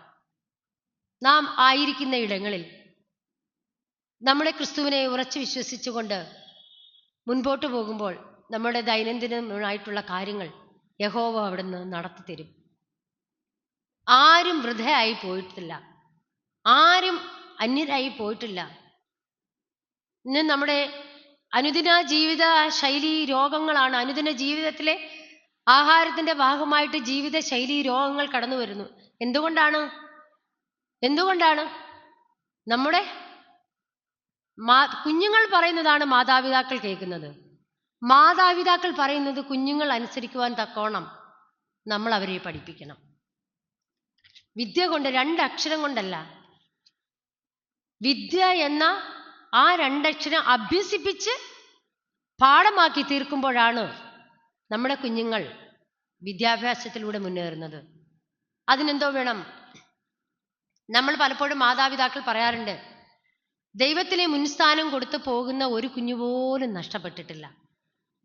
നാം ആയിരിക്കുന്ന ഇടങ്ങളിൽ നമ്മുടെ ക്രിസ്തുവിനെ ഉറച്ചു വിശ്വസിച്ചുകൊണ്ട് മുൻപോട്ട് പോകുമ്പോൾ നമ്മുടെ ദൈനംദിനമായിട്ടുള്ള കാര്യങ്ങൾ യഹോവ അവിടുന്ന് നടത്തി തരും. ആരും വൃഥയായി പോയിട്ടില്ല, ആരും അന്യരായി പോയിട്ടില്ല. ഇന്ന് നമ്മുടെ അനുദിന ജീവിത ശൈലി രോഗങ്ങളാണ്. അനുദിന ജീവിതത്തിലെ ആഹാരത്തിൻ്റെ ഭാഗമായിട്ട് ജീവിത ശൈലി രോഗങ്ങൾ കടന്നു വരുന്നു. എന്തുകൊണ്ടാണ്? നമ്മുടെ കുഞ്ഞുങ്ങൾ പറയുന്നതാണ് മാതാപിതാക്കൾ കേൾക്കുന്നത്. മാതാപിതാക്കൾ പറയുന്നത് കുഞ്ഞുങ്ങൾ അനുസരിക്കുവാൻ തക്കോണം നമ്മൾ അവരെ പഠിപ്പിക്കണം. വിദ്യ കൊണ്ട്, 2 അക്ഷരം കൊണ്ടല്ല, വിദ്യ എന്ന ആ 2 അക്ഷരം അഭ്യസിപ്പിച്ച് പാഠമാക്കി തീർക്കുമ്പോഴാണ് നമ്മുടെ കുഞ്ഞുങ്ങൾ വിദ്യാഭ്യാസത്തിലൂടെ മുന്നേറുന്നത്. അതിനെന്തോ വേണം? നമ്മൾ പലപ്പോഴും മാതാപിതാക്കൾ പറയാറുണ്ട്, ദൈവത്തിലെ മുൻസ്ഥാനം കൊടുത്തു പോകുന്ന ഒരു കുഞ്ഞുപോലും നഷ്ടപ്പെട്ടിട്ടില്ല.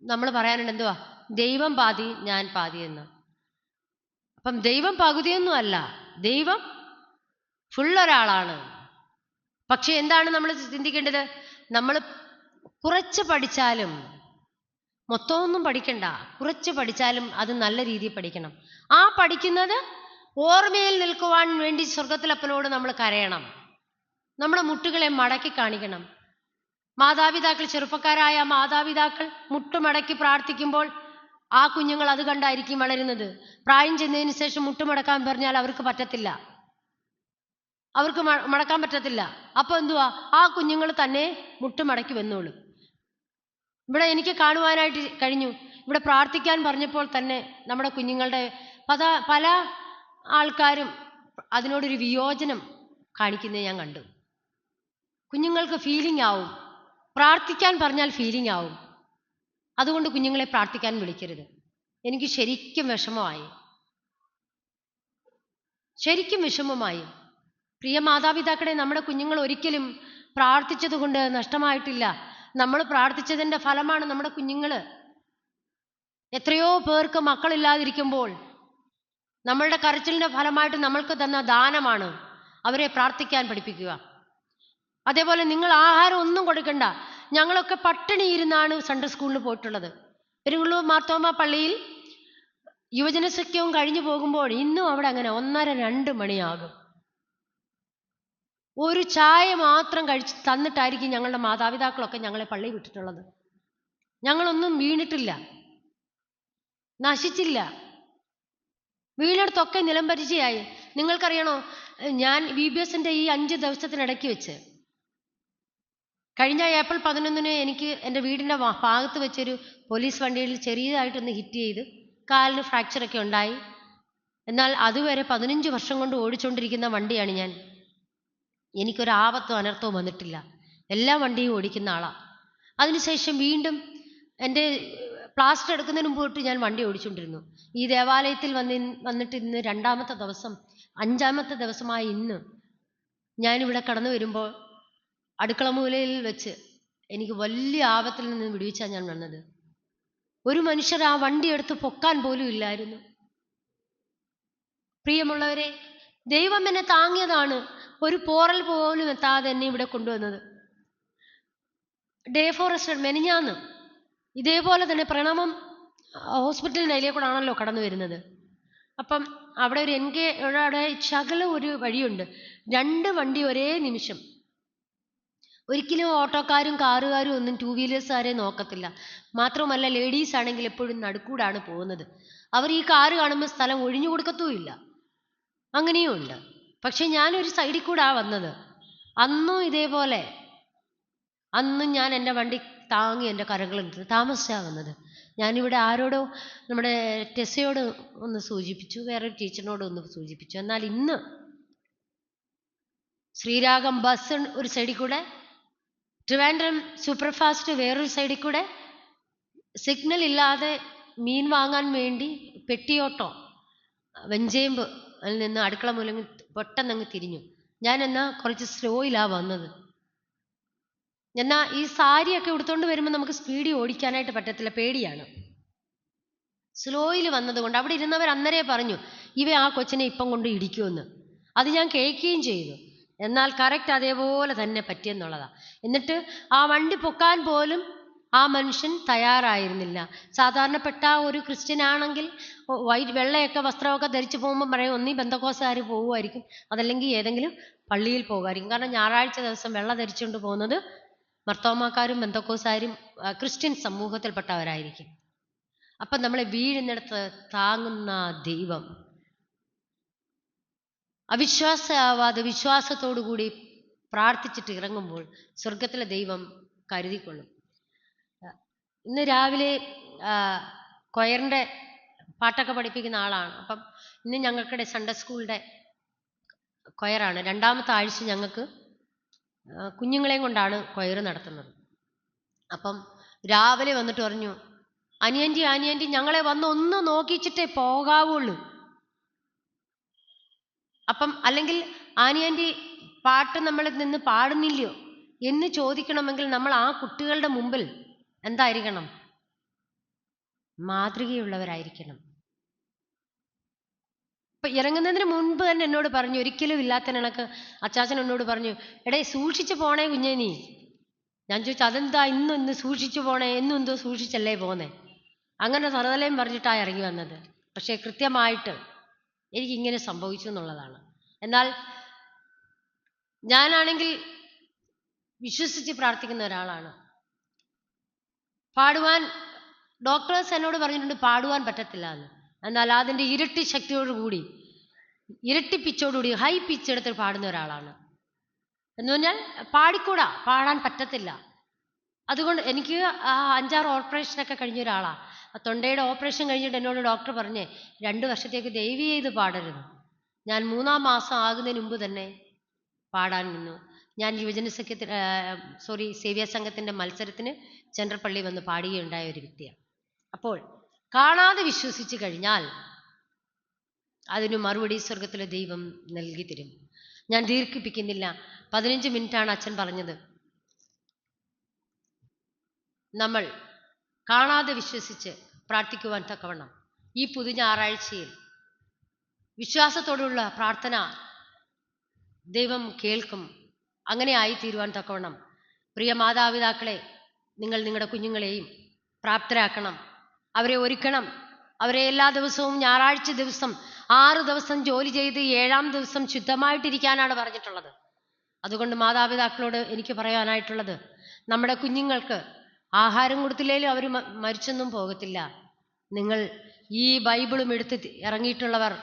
നമ്മൾ പറയാനുണ്ട് എന്തുവാ? ദൈവം പാതി ഞാൻ പാതി എന്ന്. അപ്പം ദൈവം പകുതിയൊന്നും അല്ല, ദൈവം ഫുള്ളൊരാളാണ്. പക്ഷെ എന്താണ് നമ്മൾ ചിന്തിക്കേണ്ടത്? നമ്മൾ കുറച്ച് പഠിച്ചാലും മൊത്തമൊന്നും പഠിക്കണ്ട, കുറച്ച് പഠിച്ചാലും അത് നല്ല രീതിയിൽ പഠിക്കണം. ആ പഠിക്കുന്നത് ഓർമ്മയിൽ നിൽക്കുവാൻ വേണ്ടി സ്വർഗത്തിലപ്പനോട് നമ്മൾ കരയണം. നമ്മുടെ മുട്ടുകളെ മടക്കി കാണിക്കണം. മാതാപിതാക്കൾ, ചെറുപ്പക്കാരായ മാതാപിതാക്കൾ മുട്ടുമടക്കി പ്രാർത്ഥിക്കുമ്പോൾ ആ കുഞ്ഞുങ്ങൾ അത് കണ്ടായിരിക്കും വളരുന്നത്. പ്രായം ചെന്നതിന് ശേഷം മുട്ടുമടക്കാൻ പറഞ്ഞാൽ അവർക്ക് പറ്റത്തില്ല, അവർക്ക് മടക്കാൻ പറ്റത്തില്ല. അപ്പൊ എന്തുവാ, ആ കുഞ്ഞുങ്ങൾ തന്നെ മുട്ടുമടക്കി വന്നോളും. ഇവിടെ എനിക്ക് കാണുവാനായിട്ട് കഴിഞ്ഞു. ഇവിടെ പ്രാർത്ഥിക്കാൻ പറഞ്ഞപ്പോൾ തന്നെ നമ്മുടെ കുഞ്ഞുങ്ങളുടെ പല ആൾക്കാരും അതിനോടൊരു വിയോജനം കാണിക്കുന്നത് ഞാൻ കണ്ടു. കുഞ്ഞുങ്ങൾക്ക് ഫീലിംഗ് ആവും, പ്രാർത്ഥിക്കാൻ പറഞ്ഞാൽ ഫീലിംഗ് ആവും. അതുകൊണ്ട് കുഞ്ഞുങ്ങളെ പ്രാർത്ഥിക്കാൻ വിളിക്കരുത്. എനിക്ക് ശരിക്കും വിഷമമായി. പ്രിയ മാതാപിതാക്കളെ, നമ്മുടെ കുഞ്ഞുങ്ങൾ ഒരിക്കലും പ്രാർത്ഥിച്ചത് കൊണ്ട് നഷ്ടമായിട്ടില്ല. നമ്മൾ പ്രാർത്ഥിച്ചതിൻ്റെ ഫലമാണ് നമ്മുടെ കുഞ്ഞുങ്ങൾ. എത്രയോ പേർക്ക് മക്കളില്ലാതിരിക്കുമ്പോൾ നമ്മളുടെ കരച്ചിലിൻ്റെ ഫലമായിട്ട് നമ്മൾക്ക് തന്ന ദാനമാണ് അവരെ പ്രാർത്ഥിക്കാൻ പഠിപ്പിക്കുക. അതേപോലെ നിങ്ങൾ ആഹാരം ഒന്നും കൊടുക്കണ്ട. ഞങ്ങളൊക്കെ പട്ടിണി ഇരുന്നാണ് സൺഡേ സ്കൂളിൽ പോയിട്ടുള്ളത്. പെരുങ്ങള്ളൂർ മാർത്തോമ പള്ളിയിൽ യുവജനസഖ്യവും കഴിഞ്ഞു പോകുമ്പോൾ ഇന്നും അവിടെ അങ്ങനെ 1:30-2 മണിയാകും. ഒരു ചായ മാത്രം കഴിച്ച് തന്നിട്ടായിരിക്കും ഞങ്ങളുടെ മാതാപിതാക്കളൊക്കെ ഞങ്ങളെ പള്ളി വിട്ടിട്ടുള്ളത്. ഞങ്ങളൊന്നും വീണിട്ടില്ല, നശിച്ചില്ല. വീണെടുത്തൊക്കെ നിലംപരിചയായി. നിങ്ങൾക്കറിയണോ, ഞാൻ VBSന്റെ ഈ 5 ദിവസത്തിനിടയ്ക്ക് വെച്ച് കഴിഞ്ഞ ഏപ്രിൽ 11 എനിക്ക് എൻ്റെ വീടിൻ്റെ ഭാഗത്ത് വെച്ചൊരു പോലീസ് വണ്ടിയിൽ ചെറിയതായിട്ടൊന്ന് ഹിറ്റ് ചെയ്ത് കാലിന് ഫ്രാക്ചറൊക്കെ ഉണ്ടായി. എന്നാൽ അതുവരെ 15 വർഷം കൊണ്ട് ഓടിച്ചുകൊണ്ടിരിക്കുന്ന വണ്ടിയാണ് ഞാൻ. എനിക്കൊരാപത്തോ അനർത്ഥവും വന്നിട്ടില്ല. എല്ലാ വണ്ടിയും ഓടിക്കുന്ന ആളാണ്. അതിനുശേഷം വീണ്ടും എൻ്റെ പ്ലാസ്റ്റർ എടുക്കുന്നതിന് മുമ്പ് തൊട്ട് ഞാൻ വണ്ടി ഓടിച്ചുകൊണ്ടിരുന്നു. ഈ ദേവാലയത്തിൽ വന്നിട്ട് ഇന്ന് 2ാമത്തെ ദിവസം, 5ാമത്തെ ദിവസമായി ഇന്ന് ഞാനിവിടെ കടന്നു വരുമ്പോൾ അടുക്കള മൂലയിൽ വെച്ച് എനിക്ക് വലിയ ആപത്തിൽ നിന്ന് വിടുവിച്ചാണ് ഞാൻ വന്നത്. ഒരു മനുഷ്യർ ആ വണ്ടി എടുത്ത് പൊക്കാൻ പോലും ഇല്ലായിരുന്നു. പ്രിയമുള്ളവരെ, ദൈവം എന്നെ താങ്ങിയതാണ്. ഒരു പോറൽ പോലും എത്താതെ എന്നെ ഇവിടെ കൊണ്ടുവന്നത്. ഡേ ഫോറസ്റ്റ് മെനിഞ്ഞാന്ന് ഇതേപോലെ തന്നെ പ്രണമം ഹോസ്പിറ്റലിൻ്റെ അതിലേക്കൂടാണല്ലോ കടന്നു വരുന്നത്. അപ്പം അവിടെ അവിടെ ശകലം ഒരു വഴിയുണ്ട്. 2 വണ്ടി ഒരേ നിമിഷം. ഒരിക്കലും ഓട്ടോക്കാരും കാറുകാരും ഒന്നും 2 വീലേഴ്സുകാരെ നോക്കത്തില്ല. മാത്രമല്ല, ലേഡീസ് ആണെങ്കിൽ എപ്പോഴും നടുക്കൂടാണ് പോകുന്നത്. അവർ ഈ കാറ് കാണുമ്പോൾ സ്ഥലം ഒഴിഞ്ഞു കൊടുക്കത്തുമില്ല. അങ്ങനെയും ഉണ്ട്. പക്ഷെ ഞാനൊരു സൈഡിൽ കൂടാ വന്നത്. അന്നും ഇതേപോലെ, അന്നും ഞാൻ എൻ്റെ വണ്ടി താങ്ങി എൻ്റെ കരകളെടുത്ത് താമസിച്ചാണ് വന്നത്. ഞാനിവിടെ ആരോടോ, നമ്മുടെ ടെസ്സയോട് ഒന്ന് സൂചിപ്പിച്ചു, വേറൊരു ടീച്ചറിനോട് ഒന്ന് സൂചിപ്പിച്ചു. എന്നാൽ ഇന്ന് ശ്രീരാഗം ബസ് ഒരു സൈഡിൽ കൂടെ, ട്രിവാൻഡ്രം സൂപ്പർഫാസ്റ്റ് വേറൊരു സൈഡിൽ കൂടെ, സിഗ്നൽ ഇല്ലാതെ മീൻ വാങ്ങാൻ വേണ്ടി പെട്ടിയോട്ടോ വെഞ്ചേമ്പ് അതിൽ നിന്ന് അടുക്കള മൂലം പെട്ടെന്നങ്ങ് തിരിഞ്ഞു. ഞാൻ എന്നാൽ കുറച്ച് സ്ലോയിലാണ് വന്നത്. എന്നാൽ ഈ സാരിയൊക്കെ ഉടുത്തോണ്ട് വരുമ്പോൾ നമുക്ക് സ്പീഡിൽ ഓടിക്കാനായിട്ട് പറ്റത്തില്ല, പേടിയാണ്. സ്ലോയിൽ വന്നതുകൊണ്ട് അവിടെ ഇരുന്നവർ അന്നേരെ പറഞ്ഞു, ആ കൊച്ചിനെ ഇപ്പം കൊണ്ട് ഇടിക്കുമെന്ന്. അത് ഞാൻ കേൾക്കുകയും ചെയ്തു. എന്നാൽ കറക്റ്റ് അതേപോലെ തന്നെ പറ്റിയെന്നുള്ളതാണ്. എന്നിട്ട് ആ വണ്ടി പൊക്കാൻ പോലും ആ മനുഷ്യൻ തയ്യാറായിരുന്നില്ല. സാധാരണപ്പെട്ട ഒരു ക്രിസ്ത്യൻ ആണെങ്കിൽ വെള്ളയൊക്കെ വസ്ത്രമൊക്കെ ധരിച്ചു പോകുമ്പോൾ പറയും, ഒന്നീ ബന്ധക്കോസുകാർ പോകുമായിരിക്കും, അതല്ലെങ്കിൽ ഏതെങ്കിലും പള്ളിയിൽ പോകുമായിരിക്കും. കാരണം ഞായറാഴ്ച ദിവസം വെള്ള ധരിച്ചുകൊണ്ട് പോകുന്നത് മർത്തോമാക്കാരും ബന്ധക്കോസുകാരും ക്രിസ്ത്യൻ സമൂഹത്തിൽപ്പെട്ടവരായിരിക്കും. അപ്പം നമ്മളെ വീഴുന്നിടത്ത് താങ്ങുന്ന ദൈവം അവിശ്വാസമാവാതെ വിശ്വാസത്തോടു കൂടി പ്രാർത്ഥിച്ചിട്ട് ഇറങ്ങുമ്പോൾ സ്വർഗത്തിലെ ദൈവം കരുതിക്കൊള്ളും. ഇന്ന് രാവിലെ കൊയറിൻ്റെ പാട്ടൊക്കെ പഠിപ്പിക്കുന്ന ആളാണ്. അപ്പം ഇന്ന് ഞങ്ങൾക്കിടെ സൺഡേ സ്കൂളിൻ്റെ കൊയറാണ്. 2ാമത്തെ ആഴ്ച ഞങ്ങൾക്ക് കുഞ്ഞുങ്ങളെയും കൊണ്ടാണ് കൊയറ് നടത്തുന്നത്. അപ്പം രാവിലെ വന്നിട്ട് പറഞ്ഞു, അനിയൻറ്റി ഞങ്ങളെ വന്ന് ഒന്ന് നോക്കിച്ചിട്ടേ പോകാവുള്ളൂ. അപ്പം അല്ലെങ്കിൽ ആനിയൻറ്റി പാട്ട് നമ്മളിൽ നിന്ന് പാടുന്നില്ലയോ എന്ന് ചോദിക്കണമെങ്കിൽ നമ്മൾ ആ കുട്ടികളുടെ മുമ്പിൽ എന്തായിരിക്കണം? മാതൃകയുള്ളവരായിരിക്കണം. ഇപ്പൊ ഇറങ്ങുന്നതിന് മുൻപ് തന്നെ എന്നോട് പറഞ്ഞു, ഒരിക്കലും ഇല്ലാത്ത കണക്ക് അച്ചാച്ചൻ എന്നോട് പറഞ്ഞു, എടേ സൂക്ഷിച്ചു പോണേ കുഞ്ഞേ നീ. ഞാൻ ചോദിച്ചു, അതെന്താ ഇന്ന് സൂക്ഷിച്ചു പോണേ, എന്തോ സൂക്ഷിച്ചല്ലേ പോന്നേ? അങ്ങനെ സർവ്വതലയും പറഞ്ഞിട്ടാണ് ഇറങ്ങി വന്നത്. പക്ഷേ കൃത്യമായിട്ട് എനിക്കിങ്ങനെ സംഭവിച്ചു എന്നുള്ളതാണ്. എന്നാൽ ഞാനാണെങ്കിൽ വിശ്വസിച്ച് പ്രാർത്ഥിക്കുന്ന ഒരാളാണ്. പാടുവാൻ ഡോക്ടേഴ്സ് എന്നോട് പറഞ്ഞിട്ടുണ്ട് പാടുവാൻ പറ്റത്തില്ല എന്ന്. എന്നാൽ അതിൻ്റെ ഇരട്ടി ശക്തിയോടുകൂടി, ഇരട്ടി പിച്ചോടുകൂടി, ഹൈ പിച്ച് എടുത്ത് പാടുന്ന ഒരാളാണ്. എന്ന് പറഞ്ഞാൽ പാടിക്കൂടാ, പാടാൻ പറ്റത്തില്ല. അതുകൊണ്ട് എനിക്ക് 5-6 ഓപ്പറേഷനൊക്കെ കഴിഞ്ഞ ഒരാളാണ്. തൊണ്ടയുടെ ഓപ്പറേഷൻ കഴിഞ്ഞിട്ട് എന്നോട് ഡോക്ടർ പറഞ്ഞേ 2 വർഷത്തേക്ക് ദയവ് ചെയ്ത് പാടരുത്. ഞാൻ 3-ാം മാസം ആകുന്നതിന് മുമ്പ് തന്നെ പാടാൻ നിന്നു. ഞാൻ യുവജന സേവ്യ സംഘത്തിൻ്റെ മത്സരത്തിന് ചന്ദ്രപ്പള്ളി വന്ന് പാടുകയുണ്ടായ ഒരു വ്യക്തിയാണ്. അപ്പോൾ കാണാതെ വിശ്വസിച്ച് കഴിഞ്ഞാൽ അതിന് മറുപടി സ്വർഗത്തിലെ ദൈവം നൽകി തരും. ഞാൻ ദീർഘിപ്പിക്കുന്നില്ല. 15 മിനിറ്റാണ് അച്ഛൻ പറഞ്ഞത്. നമ്മൾ കാണാതെ വിശ്വസിച്ച് പ്രാർത്ഥിക്കുവാൻ തക്കവണ്ണം ഈ പുതു ഞായറാഴ്ചയിൽ വിശ്വാസത്തോടുള്ള പ്രാർത്ഥന ദൈവം കേൾക്കും. അങ്ങനെ ആയിത്തീരുവാൻ തക്കവണ്ണം പ്രിയ മാതാപിതാക്കളെ, നിങ്ങൾ നിങ്ങളുടെ കുഞ്ഞുങ്ങളെയും പ്രാപ്തരാക്കണം, അവരെ ഒരുക്കണം. അവരെ എല്ലാ ദിവസവും ഞായറാഴ്ച ദിവസം 6 ദിവസം ജോലി ചെയ്ത് 7-ാം ദിവസം ശുദ്ധമായിട്ടിരിക്കാനാണ് പറഞ്ഞിട്ടുള്ളത്. അതുകൊണ്ട് മാതാപിതാക്കളോട് എനിക്ക് പറയാനായിട്ടുള്ളത്, നമ്മുടെ കുഞ്ഞുങ്ങൾക്ക് ആഹാരം കൊടുത്തില്ലേലും അവർ മരിച്ചൊന്നും പോകത്തില്ല. നിങ്ങൾ ഈ ബൈബിളും എടുത്ത് ഇറങ്ങിയിട്ടുള്ളവർ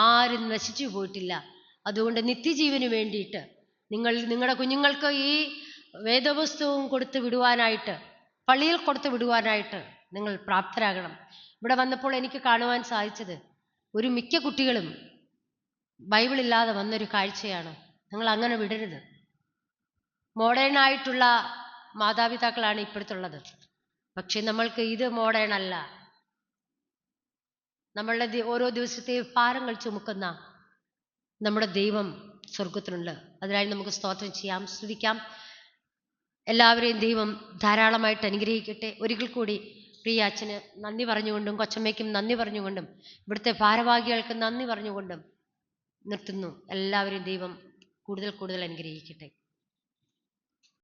ആരും നശിച്ചു പോയിട്ടില്ല. അതുകൊണ്ട് നിത്യജീവന് വേണ്ടിയിട്ട് നിങ്ങൾ നിങ്ങളുടെ കുഞ്ഞുങ്ങൾക്ക് ഈ വേദപുസ്തകവും കൊടുത്ത് വിടുവാനായിട്ട്, പള്ളിയിൽ കൊടുത്ത് വിടുവാനായിട്ട് നിങ്ങൾ പ്രാപ്തരാകണം. ഇവിടെ വന്നപ്പോൾ എനിക്ക് കാണുവാൻ സാധിച്ചത്, ഒരു മിക്ക കുട്ടികളും ബൈബിളില്ലാതെ വന്നൊരു കാഴ്ചയാണ്. നിങ്ങൾ അങ്ങനെ വിടരുത്. മോഡേണായിട്ടുള്ള മാതാപിതാക്കളാണ് ഇപ്പോഴത്തുള്ളത്. പക്ഷെ നമ്മൾക്ക് ഇത് മോഡേൺ അല്ല. നമ്മളുടെ ഓരോ ദിവസത്തെയും ഭാരങ്ങൾ ചുമക്കുന്ന നമ്മുടെ ദൈവം സ്വർഗത്തിലുണ്ട്. അതിനായി നമുക്ക് സ്തോത്രം ചെയ്യാം, സ്തുതിക്കാം. എല്ലാവരെയും ദൈവം ധാരാളമായിട്ട് അനുഗ്രഹിക്കട്ടെ. ഒരിക്കൽ കൂടി പ്രിയ അച്ഛന് നന്ദി പറഞ്ഞുകൊണ്ടും കൊച്ചമ്മയ്ക്കും നന്ദി പറഞ്ഞുകൊണ്ടും ഇവിടുത്തെ ഭാരവാഹികൾക്ക് നന്ദി പറഞ്ഞുകൊണ്ടും നിർത്തുന്നു. എല്ലാവരെയും ദൈവം കൂടുതൽ കൂടുതൽ അനുഗ്രഹിക്കട്ടെ.